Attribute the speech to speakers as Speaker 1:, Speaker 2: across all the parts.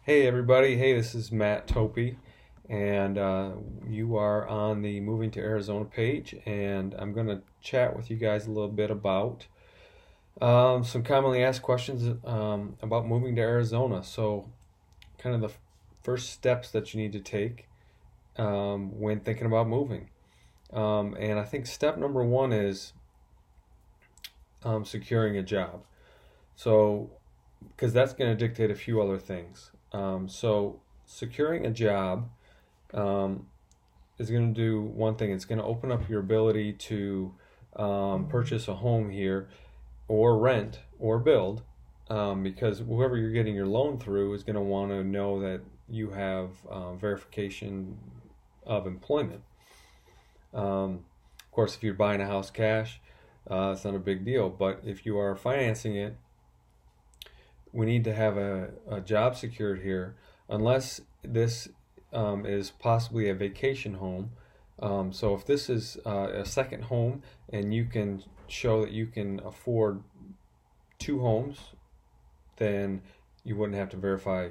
Speaker 1: Hey everybody, hey, this is Matt Topi, and you are on the Moving to Arizona page, and I'm going to chat with you guys a little bit about some commonly asked questions about moving to Arizona. So, kind of the first steps that you need to take when thinking about moving. And I think step number one is securing a job. So, because that's going to dictate a few other things. So, securing a job um, is going to do one thing. It's going to open up your ability to purchase a home here, or rent, or build, because whoever you're getting your loan through is going to want to know that you have verification of employment. Of course, if you're buying a house cash, it's not a big deal. But if you are financing it, we need to have a job secured here, unless this is possibly a vacation home. So if this is a second home and you can show that you can afford two homes, then you wouldn't have to verify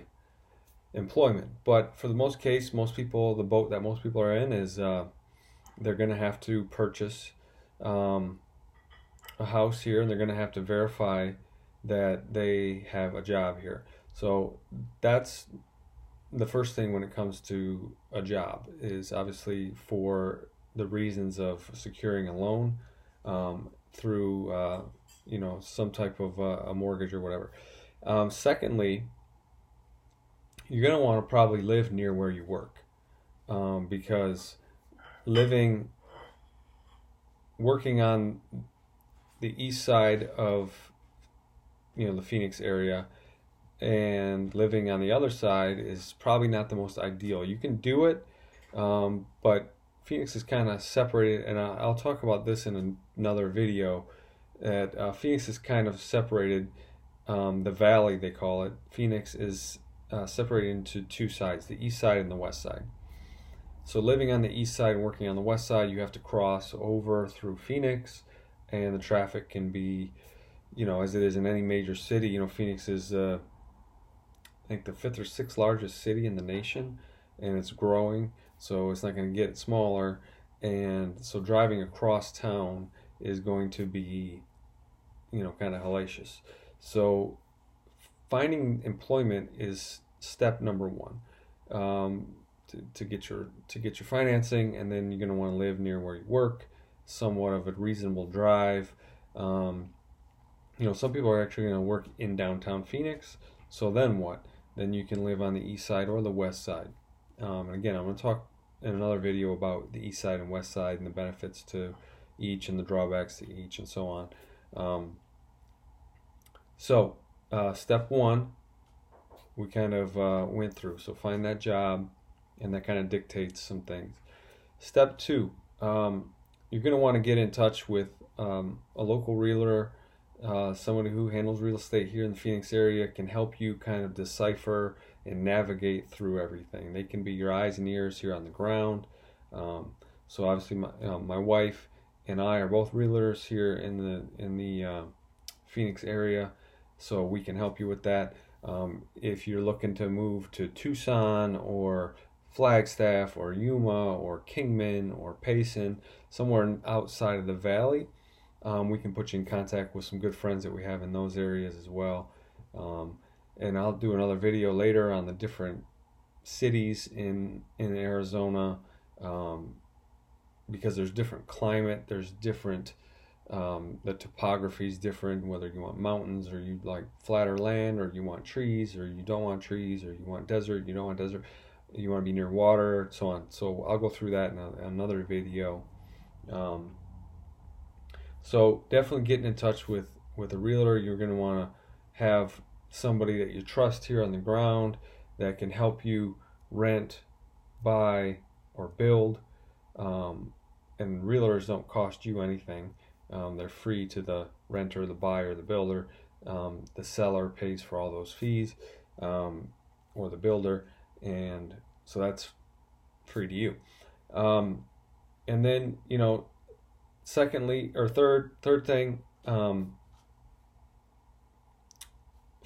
Speaker 1: employment. But for the most case, most people, the boat that most people are in is they're going to have to purchase um, a house here, and they're going to have to verify that they have a job here. So that's the first thing when it comes to a job, is obviously for the reasons of securing a loan through some type of a mortgage or whatever. Secondly, you're going to want to probably live near where you work, because living working on the east side of the Phoenix area and living on the other side is probably not the most ideal. You can do it, but Phoenix is kind of separated, and I'll talk about this in another video. That Phoenix is kind of separated. The valley, they call it. Phoenix is separated into two sides: the east side and the west side. So living on the east side and working on the west side, you have to cross over through Phoenix, and the traffic can be, as it is in any major city. Phoenix is I think the fifth or sixth largest city in the nation, and it's growing, so it's not going to get smaller. And so driving across town is going to be, kind of hellacious. So finding employment is step number one, to get your financing, and then you're going to want to live near where you work, somewhat of a reasonable drive. Some people are actually going to work in downtown Phoenix. So then what? Then you can live on the east side or the west side. And again, I'm going to talk in another video about the east side and west side and the benefits to each and the drawbacks to each and so on. Step one, we kind of went through. So find that job, and that kind of dictates some things. Step two, you're going to want to get in touch with a local realtor. Somebody who handles real estate here in the Phoenix area can help you kind of decipher and navigate through everything. They can be your eyes and ears here on the ground. So obviously, my wife and I are both realtors here in the Phoenix area, so we can help you with that. If you're looking to move to Tucson or Flagstaff or Yuma or Kingman or Payson, somewhere outside of the valley, we can put you in contact with some good friends that we have in those areas as well. And I'll do another video later on the different cities in Arizona, because there's different climate, there's different, the topography is different, whether you want mountains or you like flatter land, or you want trees or you don't want trees, or you want desert, you don't want desert, you want to be near water, so on. So I'll go through that in another video. So definitely getting in touch with a realtor. You're going to want to have somebody that you trust here on the ground that can help you rent, buy, or build. And realtors don't cost you anything. They're free to the renter, the buyer, the builder. The seller pays for all those fees, or the builder, and so that's free to you. And then, secondly, or third thing,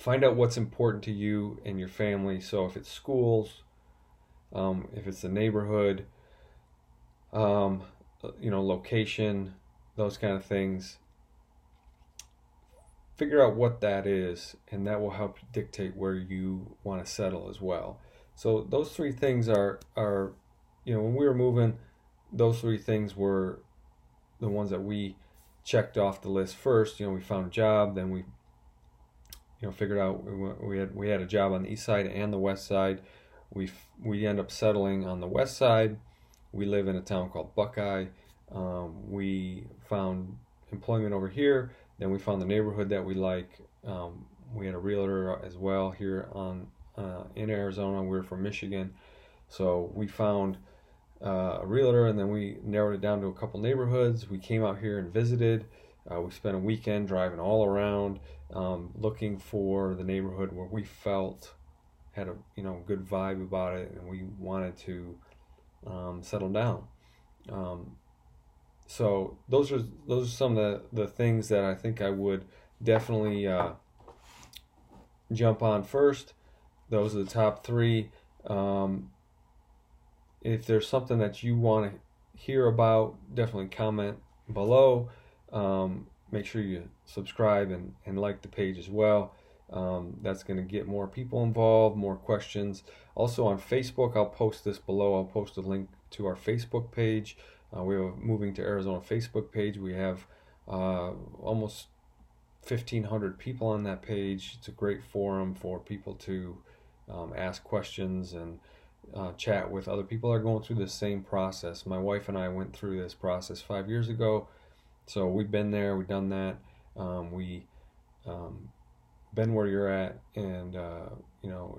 Speaker 1: find out what's important to you and your family. So if it's schools, if it's the neighborhood, location, those kind of things, figure out what that is, and that will help dictate where you want to settle as well. So those three things are when we were moving, those three things were the ones that we checked off the list first. We found a job, then we figured out we had a job on the east side and the west side. We end up settling on the west side. We live in a town called Buckeye. We found employment over here. Then we found the neighborhood that we like. We had a realtor as well here in Arizona. We're from Michigan, so we found a realtor, and then we narrowed it down to a couple neighborhoods. We came out here and visited. We spent a weekend driving all around, looking for the neighborhood where we felt had a good vibe about it, and we wanted to settle down. So those are some of the things that I think I would definitely jump on first. Those are the top three. If there's something that you want to hear about, definitely comment below. Make sure you subscribe and like the page as well. That's going to get more people involved, more questions. Also on Facebook, I'll post this below. I'll post a link to our Facebook page. We have a Moving to Arizona Facebook page. We have almost 1,500 people on that page. It's a great forum for people to ask questions and chat with other people that are going through the same process. My wife and I went through this process 5 years ago, so we've been there, we've done that. We been where you're at, and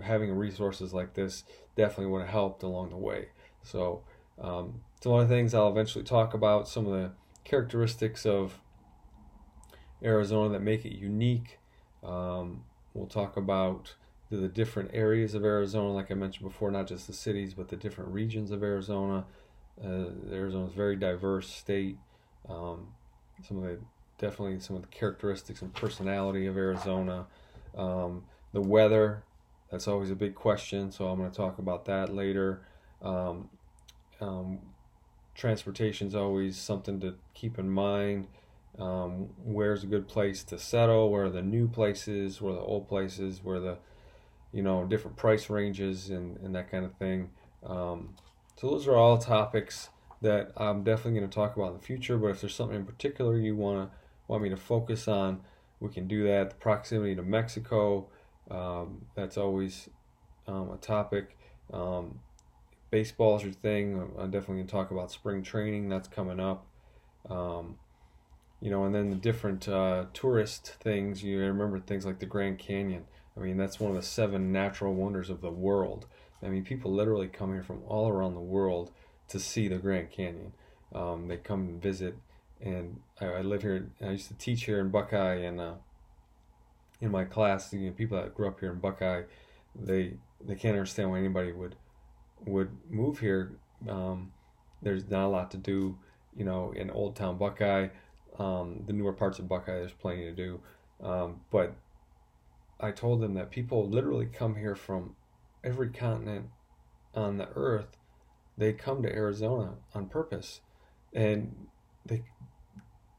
Speaker 1: having resources like this definitely would have helped along the way. So it's a lot of things I'll eventually talk about, some of the characteristics of Arizona that make it unique. We'll talk about the different areas of Arizona, like I mentioned before, not just the cities, but the different regions of Arizona. Arizona is a very diverse state. Some of the characteristics and personality of Arizona. The weather, that's always a big question, so I'm going to talk about that later. Transportation is always something to keep in mind. Where's a good place to settle? Where are the new places? Where are the old places? Where are the different price ranges and that kind of thing. So those are all topics that I'm definitely going to talk about in the future. But if there's something in particular you want me to focus on, we can do that. The proximity to Mexico, that's always a topic. Baseball is your thing. I'm definitely going to talk about spring training. That's coming up. And then the different tourist things. You remember things like the Grand Canyon. I mean, that's one of the 7 natural wonders of the world. I mean, people literally come here from all around the world to see the Grand Canyon. They come and visit, and I live here. I used to teach here in Buckeye, and in my class, people that grew up here in Buckeye, they can't understand why anybody would move here. There's not a lot to do, in Old Town Buckeye. The newer parts of Buckeye, there's plenty to do, but I told them that people literally come here from every continent on the earth. They come to Arizona on purpose, and they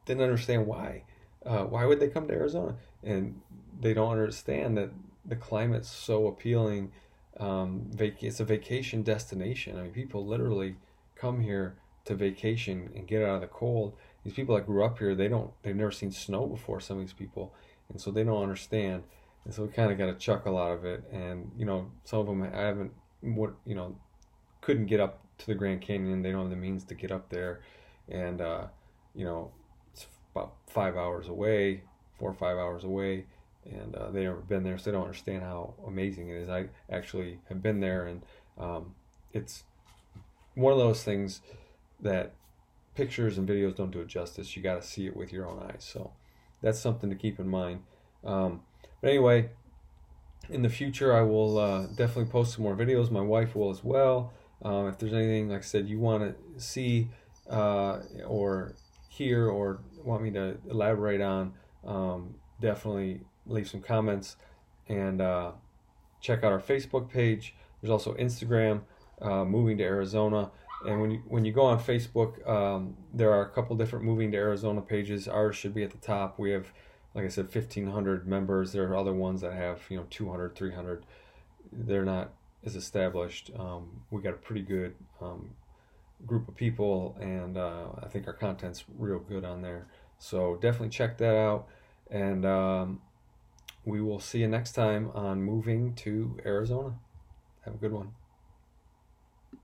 Speaker 1: didn't understand why. Why would they come to Arizona? And they don't understand that the climate's so appealing. It's a vacation destination. I mean, people literally come here to vacation and get out of the cold. These people that grew up here, they've never seen snow before, some of these people, and so they don't understand. And so we kind of got a chuckle out of it. And some of them couldn't get up to the Grand Canyon. They don't have the means to get up there, and it's about 5 hours away, 4 or 5 hours away, and they've never been there, so they don't understand how amazing it is. I actually have been there, and it's one of those things that pictures and videos don't do it justice. You got to see it with your own eyes. So that's something to keep in mind. But anyway, in the future, I will definitely post some more videos. My wife will as well. If there's anything, like I said, you want to see or hear or want me to elaborate on, definitely leave some comments. and check out our Facebook page. There's also Instagram, Moving to Arizona. And when you go on Facebook, there are a couple different Moving to Arizona pages. Ours should be at the top. We have, like I said, 1,500 members. There are other ones that have 200, 300. They're not as established. We got a pretty good group of people, and I think our content's real good on there. So definitely check that out, and we will see you next time on Moving to Arizona. Have a good one.